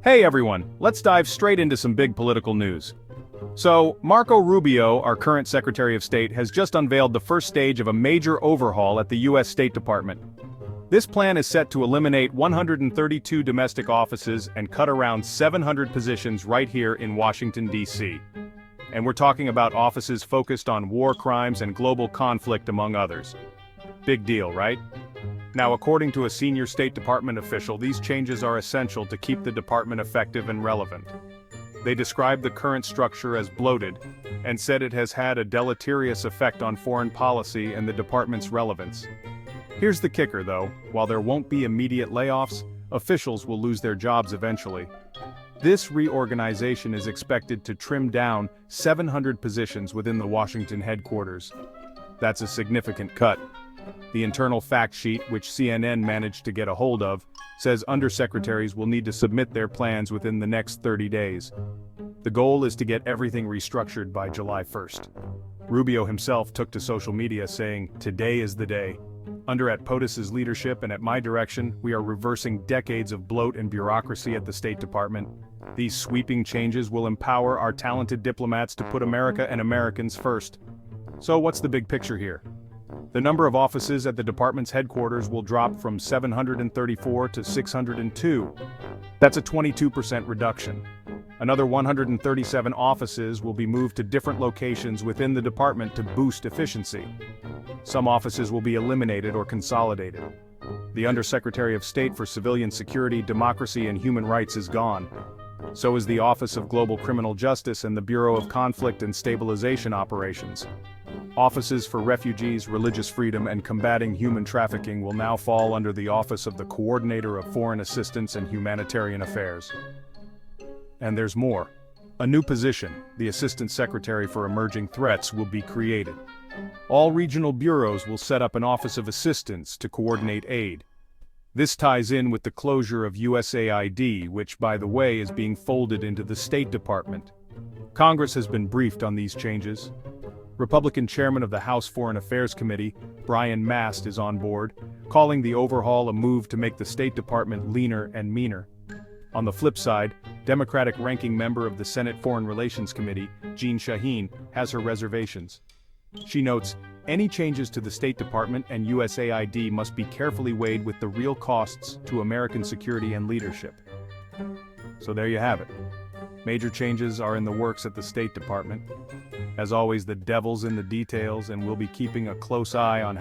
Hey everyone, let's dive straight into some big political news. So, Marco Rubio, our current Secretary of State, has just unveiled the first stage of a major overhaul at the U.S. State Department. This plan is set to eliminate 132 domestic offices and cut around 700 positions right here in Washington, D.C. And we're talking about offices focused on war crimes and global conflict, among others. Big deal, right? Now, according to a senior State Department official, these changes are essential to keep the department effective and relevant. They described the current structure as bloated, and said it has had a deleterious effect on foreign policy and the department's relevance. Here's the kicker, though: while there won't be immediate layoffs, officials will lose their jobs eventually. This reorganization is expected to trim down 700 positions within the Washington headquarters. That's a significant cut. The internal fact sheet, which CNN managed to get a hold of, says undersecretaries will need to submit their plans within the next 30 days. The goal is to get everything restructured by July 1st. Rubio himself took to social media saying, "Today is the day. Under at POTUS's leadership and at my direction, we are reversing decades of bloat and bureaucracy at the State Department. These sweeping changes will empower our talented diplomats to put America and Americans first." So what's the big picture here? The number of offices at the department's headquarters will drop from 734 to 602. That's a 22% reduction. Another 137 offices will be moved to different locations within the department to boost efficiency. Some offices will be eliminated or consolidated. The Undersecretary of State for Civilian Security, Democracy and Human Rights is gone. So is the Office of Global Criminal Justice and the Bureau of Conflict and Stabilization Operations. Offices for Refugees, Religious Freedom, and Combating Human Trafficking will now fall under the Office of the Coordinator of Foreign Assistance and Humanitarian Affairs. And there's more. A new position, the Assistant Secretary for Emerging Threats, will be created. All regional bureaus will set up an Office of Assistance to coordinate aid. This ties in with the closure of USAID, which, by the way, is being folded into the State Department. Congress has been briefed on these changes. Republican chairman of the House Foreign Affairs Committee, Brian Mast, is on board, calling the overhaul a move to make the State Department leaner and meaner. On the flip side, Democratic ranking member of the Senate Foreign Relations Committee, Jean Shaheen, has her reservations. She notes, any changes to the State Department and USAID must be carefully weighed with the real costs to American security and leadership. So there you have it. Major changes are in the works at the State Department. As always, the devil's in the details, and we'll be keeping a close eye on